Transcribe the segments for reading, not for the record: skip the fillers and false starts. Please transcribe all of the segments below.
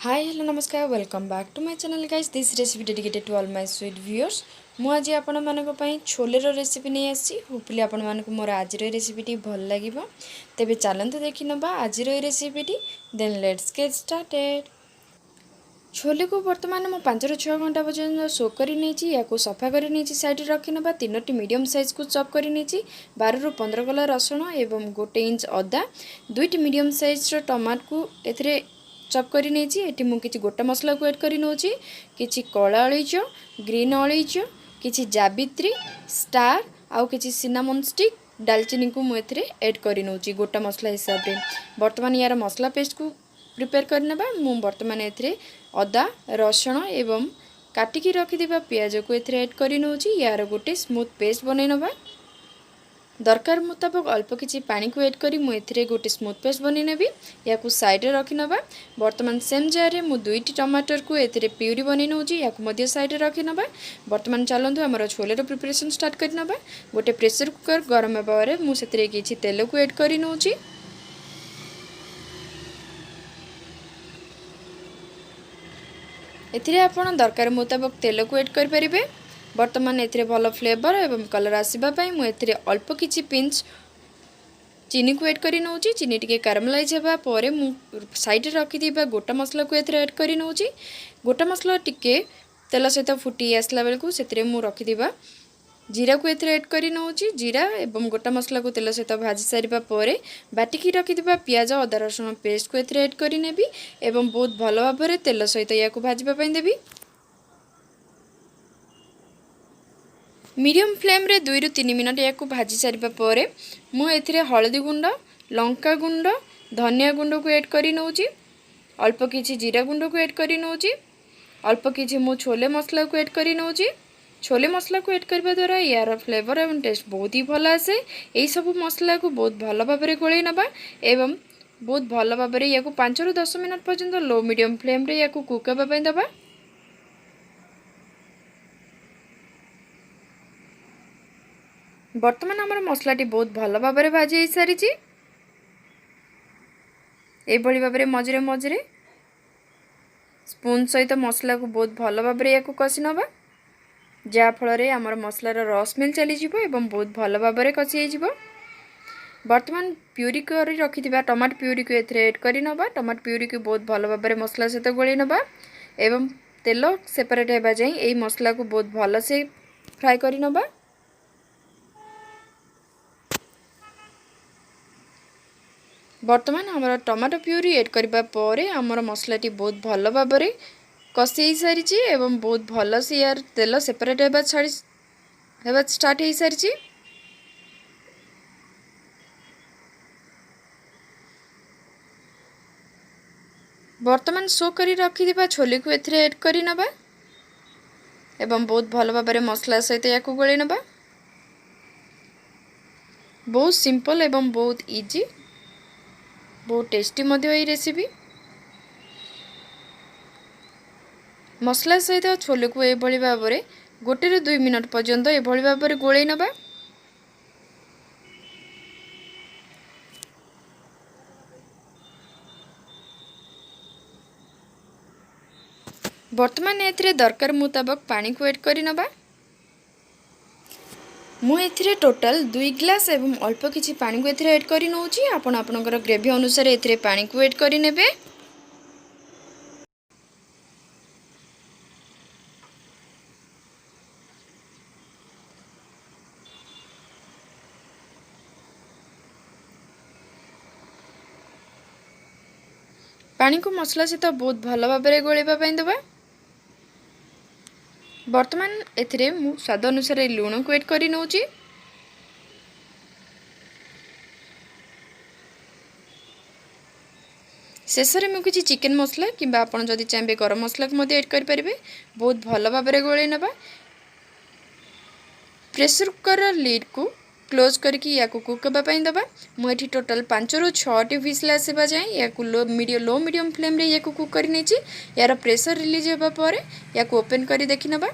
Hi, hello, namaskar. Welcome back to my channel, guys. This recipe dedicated to all my sweet viewers. ମୁଁ ଆଜି ଆପଣମାନଙ୍କ ପାଇଁ ଛୋଲେର recipe ନେଇ ଆସିଛି। ହୋପଫୁଲି ଆପଣମାନଙ୍କୁ ମୋର ଆଜିର ରେସିପିଟି ଭଲ ଲାଗିବ। ତେବେ ଚାଲନ୍ତୁ ଦେଖି ନେବା ଆଜିର ଏହି ରେସିପିଟି। ଦେନ୍ ଲେଟ୍ସ ଗେଟ୍ ଷ୍ଟାର୍ଟେଡ୍। ଛୋଲେକୁ ବର୍ତ୍ତମାନ ମୁଁ 5ରୁ 6 ଘଣ୍ଟା ପର୍ଯ୍ୟନ୍ତ ସୋକ୍ କରି ନେଇଛି। ୟାକୁ ସଫା କରି ନେଇଛି, ସାଇଡ଼ରେ ରଖିନେବା। 3ଟି ମିଡ଼ିୟମ୍ ସାଇଜ୍କୁ ଚପ୍ କରି ନେଇଛି। 12ରୁ 15 କଲା ରସୁଣ ଏବଂ 1 ଇଞ୍ଚ ଅଦା, 2ଟି ମିଡ଼ିୟମ୍ ସାଇଜ୍ର ଟମାଟୋକୁ ଏଥିରେ चप कर नहीं मु किसी गोटा मसला को ऐड कर नौची किसी कला अलैच ग्रीन अलैच किसी जावित्री स्टार आउ किसी सिनामन स्टिक डालचीनी को मुझे ऐड कर नौची गोटा मसला हिसाब से। बर्तमान यार मसला पेस्ट को प्रिपेयर करने मु बर्तमान ए अदा रसुण एवं काटिकी रखिथिबा पियाज को एथरे ऐड कर नौची। यार गोटे स्मूथ पेस्ट बनै नबा। दरकार मुताबक अल्प किसी पानी को ऐड करी मुझे गोटे स्मूथ पेस्ट बनी नेबी। या साइड रखी नबा। बर्तमान सेम जार मु 2टी टमाटर को एथरे प्यूरी बनी नौची या साइड रखी नबा। बर्तमान चलतु आमर छोलेर प्रिपरेशन स्टार्ट कर नबा। गोटे प्रेशर कुकर गरम होगा मुझे किसी तेल को ऐड कर नौची। एथिरे आपण दरकार मुताबक तेल को ऐड कर परिबे। बर्तमान एथिरे भल फ्लेवर एवं कलर आसवाई मुझे अल्प किछि पिंच चीनी को ऐड कर नौची। चीनी टिके कारामेलाइज होगा पर मु साइड रखी गोटा मसला को एथिरे ऐड कर नौची। गोटा मसला टिके तेल सहित फुटी आसला बेलू से मु रखिथिबा जीरा को एथिरे ऐड कर नौची। जीरा एवं गोटा मसला को तेल सहित भाजी सारिबा परे बाटिकी रखिथिबा पियाज अदा रसुण पेस्ट को एथिरे ऐड कर नेबी एवं बहुत भल भाव तेल सहित या भाजबा पई देबी। मीडियम फ्लेम रे 2 ରୁ 3 मिनट या भाजी सारिबा परे मु एथिरे हळदी गुंड लंका गुंड धनिया गुंड को ऐड कर नौची। अल्प किछि जीरा गुंड को ऐड कर नौची। अल्प किछि मु छोले मसला को ऐड कर नौची। छोले मसला को ऐड करबा द्वारा यार फ्लेवर एवं टेस्ट बहुत ही भल आसे। एई सब मसला को बहुत भल भाव में गोळै नबा एवं बहुत भल भाव में या 5 ରୁ 10 मिनट पर्यंत लो मीडियम फ्लेम रे या कुक होबा पई दबा। बर्तमान आमर मसलाटी बहुत भल भाव में भाजी हो सारी। यही भाव में मझे मझे स्पून सहित मसला को बहुत भल भाव में या कषि नवा जहाँफल आमर मसलार रस स्मेल चली एवं बहुत भल भाव में कषि हो। बर्तमान प्यूरी कर रखिथिबा टमाटो प्यूरी को एथरे ऐड कर नवा। टमाटो प्यूरी को बहुत भल भाव में मसला सहित गोळै नवा एवं तेल सेपरेट होगा जाए यही मसला को बहुत भल से फ्राए कर नवा। बर्तमान आमर टमाटो प्यूरी ऐड करबा परे आमर मसलाटी बहुत भल भाव में कषि सारी एवं बहुत भल से यार तेल सेपरेट होगा स्टार्ट हो सारी। बर्तमान सो करी रखिथिबा छोले को एथरे ऐड करि नबा एवं बहुत भल भाव में मसला सहित या गोळै नबा। बहुत सिंपल एवं बहुत इजी बहुत टेस्टी मध्य रेसिपी। मसला सहित छोले को यह भाव में 1 ରୁ 2 मिनट पर्यंत यह भाव में गोळै नबा। बर्तमान एथिरे दरकार मुताबक पानी को ऐड कर नबा। मु एथिरे टोटल 2 ग्लास एवं अल्प किछि पानी को एथिरे ऐड कर नौची। आपण आपनकर ग्रेवी अनुसार एथिरे पानी को ऐड कर नेबे। पानी को मसला सहित बहुत भल भाव में गोळैबा पई देबा। बर्तमान एथिरे मु स्वाद अनुसार लूण को ऐड कर नौची। शेष में मुझे चिकेन मसला कि आपड़ जदि चाहिए गरम मसला को ऐड करें बहुत भल भाव में गोळै नबा। प्रेशर कुकर लिड को क्लोज करके या कुक होगापी दबा। मुझे टोटाल 5 ରୁ 6ଟି व्हिसल आसवा जाए या लो मीडियम फ्लेम रे या कुक कर नहीं। यार प्रेशर रिलीज होगा पर या ओपन कर देखि नबा।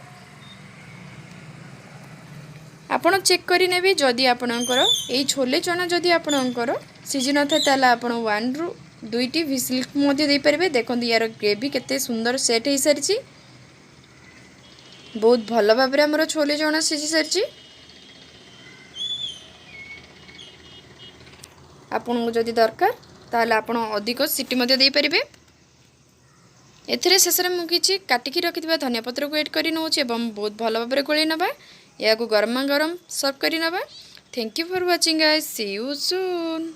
आपण चेक करेंगे जदि आपणकर यही छोले चना जदि आपणकर सीझी न था ताला आपण 1 ରୁ दुईटी व्हिसिल मध्य दे पारिबे। देखंतु यार ग्रेवी केते सुंदर सेट हो सारी, बहुत भल भाव में हमर छोले चना सिझी सारी। आपन को जदि दरकार ताले आपन अधिक सीटी मध्य दे पारिबे। एथिरे शेष में मुझे काटिकी रखिथिबा धनिया पत्र को ऐड करि नउछि एवं बहुत भल भाव में गोळै नबा। या को गरमा गरम सर्व करि नबा। Thank you for watching guys, see you soon.